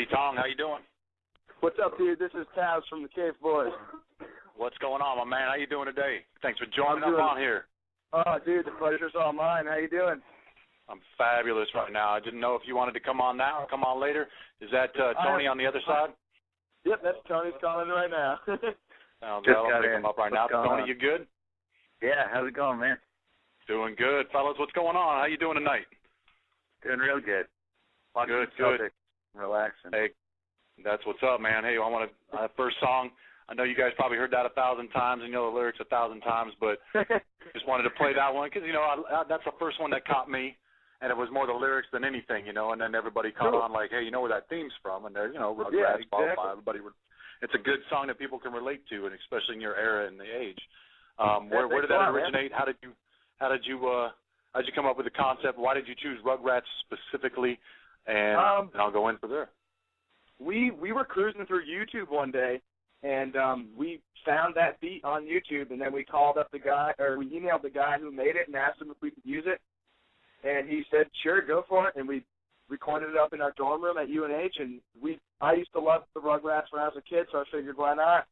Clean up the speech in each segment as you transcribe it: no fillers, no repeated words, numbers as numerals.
DTong, how you doing? What's up, dude? This is Taz from the Cave Boys. What's going on, my man? How you doing today? Thanks for joining us on here. Oh, dude, the pleasure's all mine. How you doing? I'm fabulous right now. I didn't know if you wanted to come on now or come on later. Is that Tony on the other side? Yep, that's Tony's calling right now. I'll pick him up right now. Tony, you good? Yeah, how's it going, man? Doing good. Fellas, what's going on? How you doing tonight? Doing real good. Good. Relaxing. Hey, that's what's up, man. Hey, I want to, first song, I know you guys probably heard that 1,000 times and you know the lyrics 1,000 times, but just wanted to play that one because, you know, that's the first one that caught me, and it was more the lyrics than anything, you know, and then everybody caught on like, hey, you know where that theme's from, and they're, you know, Rugrats, Spotify, everybody. It's a good song that people can relate to, and especially in your era and the age. Where did that originate? Man. How did you come up with the concept? Why did you choose Rugrats specifically? And I'll go in for there. We were cruising through YouTube one day, and we found that beat on YouTube, and then we called up the guy, or we emailed the guy who made it and asked him if we could use it, and he said, sure, go for it, and we recorded it up in our dorm room at UNH, and I used to love the Rugrats when I was a kid, so I figured, why not?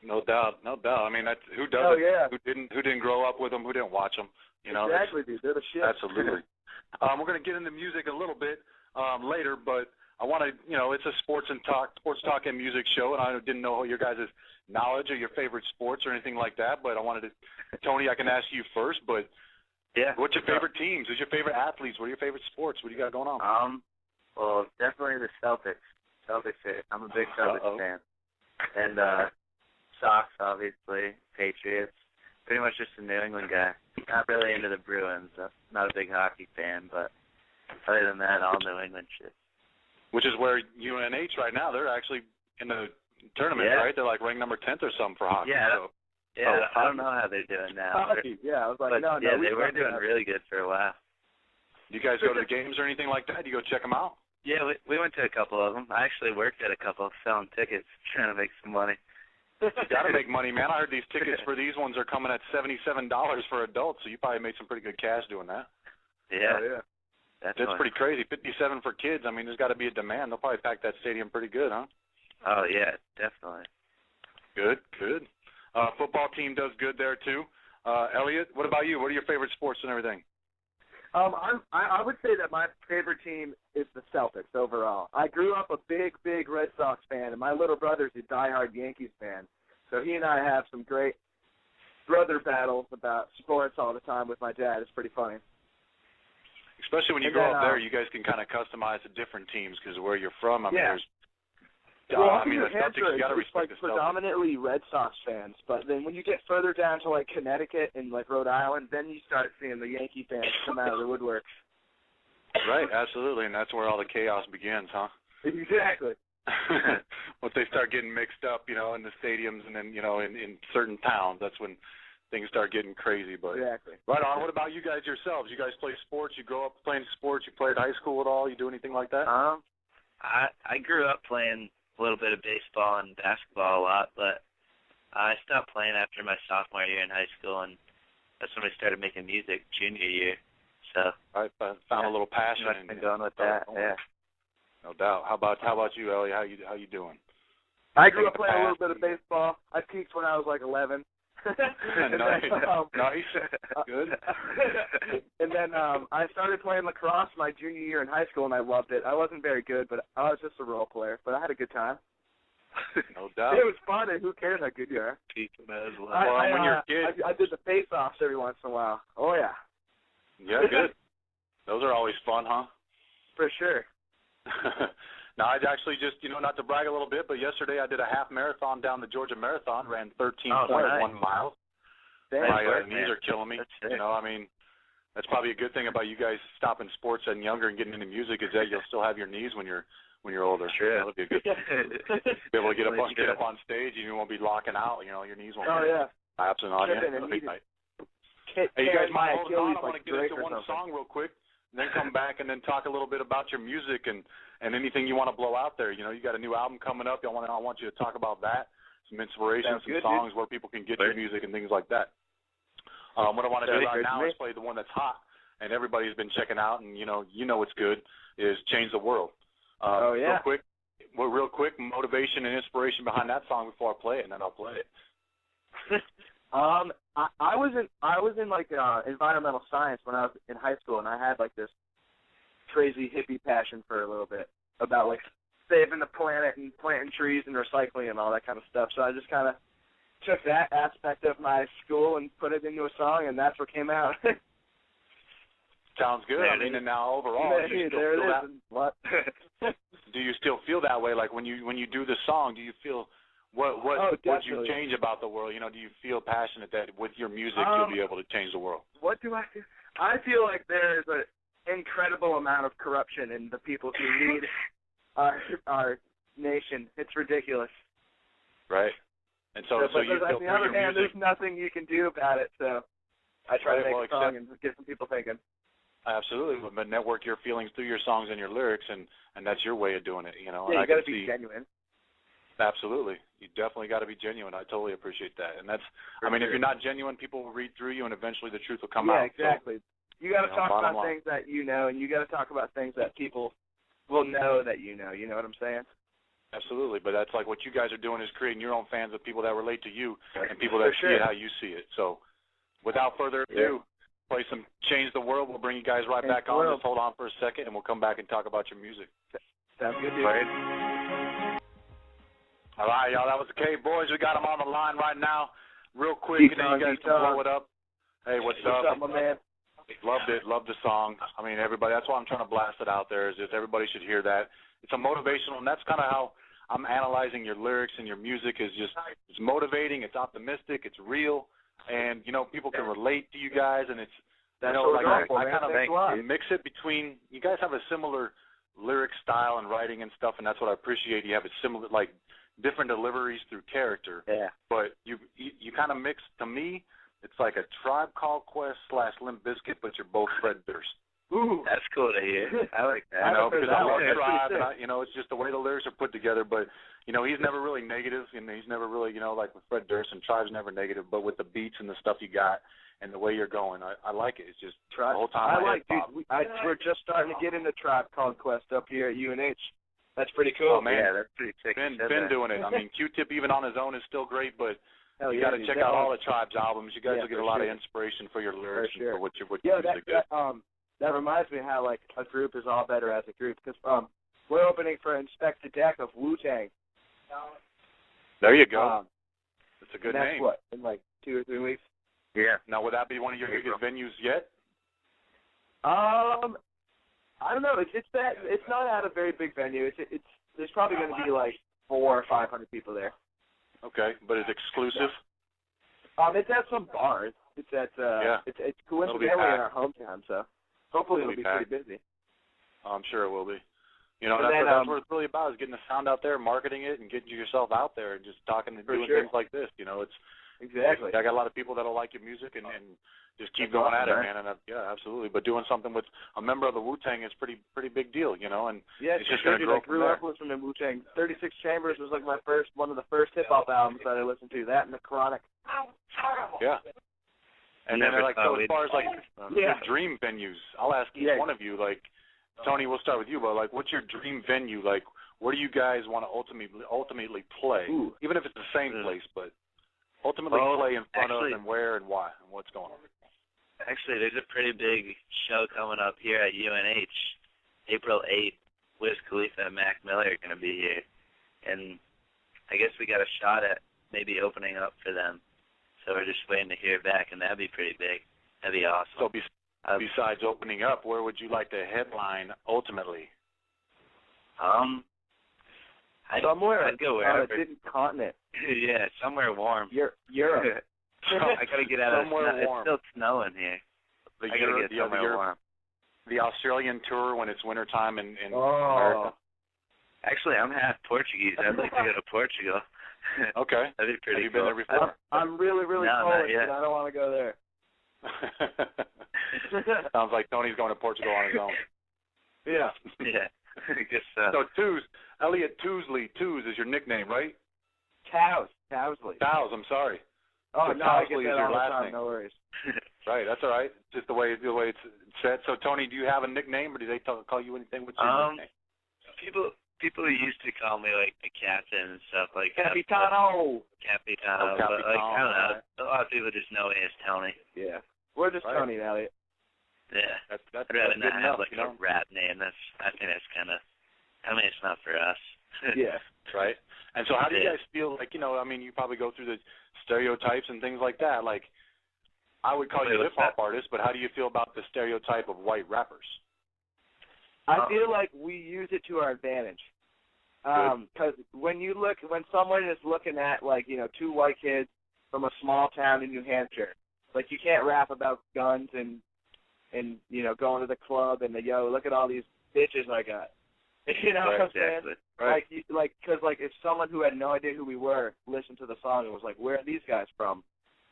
No doubt. I mean, who doesn't? Oh, yeah. Who didn't grow up with them? Who didn't watch them? You know, exactly, dude. They're the shit. Absolutely. We're going to get into music a little bit later, but I want to, you know, it's a sports talk and music show, and I didn't know your guys' knowledge of your favorite sports or anything like that, but I wanted to, Tony, I can ask you first, but yeah, what's your favorite teams? Who's your favorite athletes? What are your favorite sports? What do you got going on? Well, definitely the Celtics. I'm a big Celtics fan. And Sox, obviously, Patriots. Pretty much just a New England guy. Not really into the Bruins. Not a big hockey fan, but other than that, all New England shit. Which is where UNH right now, they're actually in the tournament, right? They're like ranked number 10th or something for hockey. Yeah, I don't know how they're doing now. Hockey, yeah, I was like, no. Yeah, they were doing really good for a while. Do you guys go to the games or anything like that? Do you go check them out? Yeah, we went to a couple of them. I actually worked at a couple, selling tickets, trying to make some money. You got to make money, man. I heard these tickets for these ones are coming at $77 for adults, so you probably made some pretty good cash doing that. Yeah. That's pretty crazy. 57 for kids. I mean, there's got to be a demand. They'll probably pack that stadium pretty good, huh? Oh, yeah, definitely. Good. Football team does good there, too. Elliot, what about you? What are your favorite sports and everything? I would say that my favorite team is the Celtics overall. I grew up a big Red Sox fan, and my little brother's a diehard Yankees fan. So he and I have some great brother battles about sports all the time with my dad. It's pretty funny. Especially when you grow up there, you guys can kind of customize the different teams because of where you're from. I mean, there's the Celtics, you got to respect the Celtics. Predominantly Red Sox fans, but then when you get further down to like Connecticut and like Rhode Island, then you start seeing the Yankee fans come out of the woodwork. Right, absolutely, and that's where all the chaos begins, huh? Exactly. Once they start getting mixed up, you know, in the stadiums and then, you know, in certain towns, that's when things start getting crazy. But exactly. Right on. What about you guys yourselves? You guys play sports? You grow up playing sports? You played high school at all? You do anything like that? I grew up playing a little bit of baseball and basketball a lot, but I stopped playing after my sophomore year in high school, and that's when I started making music junior year. So I found a little passion and going with that. Yeah, no doubt. How about you, Ellie? How you doing? I grew up playing a little bit of baseball. I peaked when I was like 11. Nice. Good. And then I started playing lacrosse my junior year in high school, and I loved it. I wasn't very good, but I was just a role player. But I had a good time. No doubt. It was fun, and who cares how good you are? When you're a kid. I did the face-offs every once in a while. Oh, yeah. Yeah, good. Those are always fun, huh? For sure. Now, I actually just, you know, not to brag a little bit, but yesterday I did a half marathon down the Georgia Marathon, ran 13.1 miles. My knees are killing me. You know, I mean, that's probably a good thing about you guys stopping sports and younger and getting into music is that you'll still have your knees when you're older. Sure. That'll be a good thing. Be able to get up on stage and you won't be locking out. You know, your knees won't be collapsing on you. Hey, you guys mind holding on? I want to get into one song real quick, and then come back and then talk a little bit about your music and anything you want to blow out there. You know, you got a new album coming up. I want you to talk about that, some inspiration, some songs where people can get your music and things like that. What I want to do right now is play the one that's hot and everybody's been checking out, and you know it's good, is Change the World. Oh, yeah. Real quick, motivation and inspiration behind that song before I play it, and then I'll play it. I was in like environmental science when I was in high school, and I had like this crazy hippie passion for a little bit about like saving the planet and planting trees and recycling and all that kind of stuff. So I just kind of took that aspect of my school and put it into a song, and that's what came out. Sounds good. I mean, and now overall, do you still feel that? What? Do you still feel that way? Like when you do the song, do you feel what would you change about the world? You know, do you feel passionate that with your music you'll be able to change the world? What do I feel? I feel like there is an incredible amount of corruption in the people who lead our nation. It's ridiculous. Right. And so you feel on the other hand, music, there's nothing you can do about it. So I try to make a song and get some people thinking. Absolutely, but network your feelings through your songs and your lyrics, and that's your way of doing it. You know, yeah, and you got to be genuine. Absolutely, you definitely got to be genuine. I totally appreciate that, and that's. I mean, if you're not genuine, people will read through you, and eventually the truth will come out. Yeah, exactly. So, you got to talk about line. things that you know, and you got to talk about things that people will know that you know. You know what I'm saying? Absolutely, but that's like what you guys are doing is creating your own fans of people that relate to you and people that see it how you see it. So, without further ado. Play some Change the World. We'll bring you guys right back on. Just hold on for a second, and we'll come back and talk about your music. Sounds good, dude. All right, y'all. That was the Cave Boys. We got them on the line right now. Real quick, and then you guys can blow it up. Hey, what's up? What's up, my man? Loved it. Loved the song. I mean, everybody. That's why I'm trying to blast it out there. Is just everybody should hear that. It's a motivational, and that's kind of how I'm analyzing your lyrics and your music. Is just it's motivating. It's optimistic. It's real. And, you know, people can relate to you guys, and it's, you know, like I kind of mix it between, you guys have a similar lyric style and writing and stuff, and that's what I appreciate. You have a similar, like, different deliveries through character. Yeah. But you kind of mix, to me, it's like a Tribe Called Quest / Limp Bizkit, but you're both Fred Durst. Ooh, that's cool to hear. I like that. I know, because I love Tribe, and you know, it's just the way the lyrics are put together, but you know, he's never really negative, and he's never really, you know, like with Fred Durst, and Tribe's never negative, but with the beats and the stuff you got and the way you're going, I like it. It's just Tribe. The whole time we're just starting to get into Tribe Called Quest up here at UNH. That's pretty cool. Oh, man. Yeah, that's pretty sick. Been doing it. I mean, Q-Tip even on his own is still great, but you got to check out all the Tribe's albums. You guys will get a lot of inspiration for your lyrics and for what your music is. That reminds me how, like, a group is all better as a group, because we're opening for Inspect the Deck of Wu-Tang. There you go. That's a good name. What, in like 2 or 3 weeks? Yeah. Now, would that be one of your biggest venues yet? I don't know. It's not at a very big venue. It's there's probably going to be like 400 or 500 people there. Okay, but it's exclusive. It's at some bars. It's at it's coincidentally in our hometown, so hopefully it'll be pretty busy. I'm sure it will be. You know, that's what it's really about, is getting the sound out there, marketing it, and getting yourself out there, and just talking and doing things like this. You know, it's exactly. I got a lot of people that'll like your music and just keep going at it, man. And yeah, absolutely. But doing something with a member of the Wu-Tang is pretty big deal, you know. And it's just going to grow from there. I grew up listening to Wu-Tang. 36 Chambers was like one of the first hip hop albums that I listened to. That and The Chronic. Yeah. And then like so as far as like your dream venues, I'll ask each one of you, like, Tony, we'll start with you, but like, what's your dream venue? Like, where do you guys want to ultimately play? Ooh. Even if it's the same place, but ultimately play in front of, and where and why and what's going on. Actually, there's a pretty big show coming up here at UNH, April 8th. Wiz Khalifa and Mac Miller are going to be here, and I guess we got a shot at maybe opening up for them. So we're just waiting to hear back, and that'd be pretty big. That'd be awesome. So besides opening up, where would you like to headline ultimately? Somewhere. I'd go wherever. On a different continent. Yeah, somewhere warm. Europe. I gotta get out of somewhere the snow. warm. It's still snowing here. I gotta get somewhere warm. The Australian tour when it's wintertime in America. Actually, I'm half Portuguese. I'd like to go to Portugal. Okay. That'd be pretty Have you cool. been there before? I'm really Polish, but I don't want to go there. Sounds like Tony's going to Portugal on his own. Yeah. Yeah. I guess so. Elliot Tousley. Toos is your nickname, right? Towsley. I'm sorry. Oh, so no, I get Towsley that is your all the last time. name. No worries. Right, that's all right. Just the way it's said. So, Tony, do you have a nickname, or do they call you anything? What's your nickname? People used to call me like the captain and stuff like Capitano. Capitano, but like I don't know. A lot of people just know me as Tony. Yeah. We're just Tony, Elliot. Yeah. That's I'd rather not have enough, like a rap name. I think that's kind of. I mean, it's not for us. Yeah. Right. And so, how do you guys feel? Like, I mean, you probably go through the stereotypes and things like that. Like, I would call you hip hop artists, but how do you feel about the stereotype of white rappers? I feel like we use it to our advantage. Because when someone is looking at, like, two white kids from a small town in New Hampshire, like, you can't rap about guns and going to the club and look at all these bitches I got. You know what I'm saying? Right. Because if someone who had no idea who we were listened to the song and was like, where are these guys from?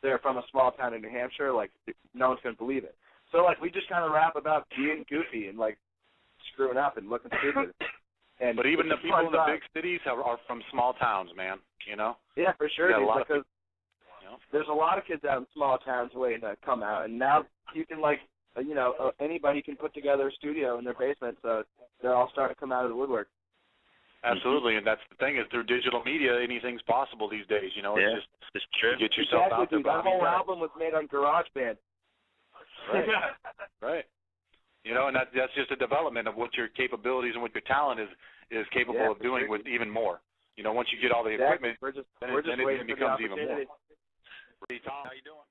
They're from a small town in New Hampshire. Like, no one's going to believe it. So, like, we just kind of rap about being goofy and, like, screwing up and looking stupid. But even the people in the big cities are from small towns, man, Yeah, for sure. Because there's a lot of kids out in small towns waiting to come out. And now you can, like, anybody can put together a studio in their basement, so they're all starting to come out of the woodwork. Absolutely, and that's the thing is through digital media, anything's possible these days. It's just true. Get yourself out there. That whole album was made on GarageBand. Right. Right. And that's just a development of what your capabilities and what your talent is capable of doing with even more. Once you get all the equipment, we're just then waiting it becomes for the even more. opportunity. DTong, how you doing?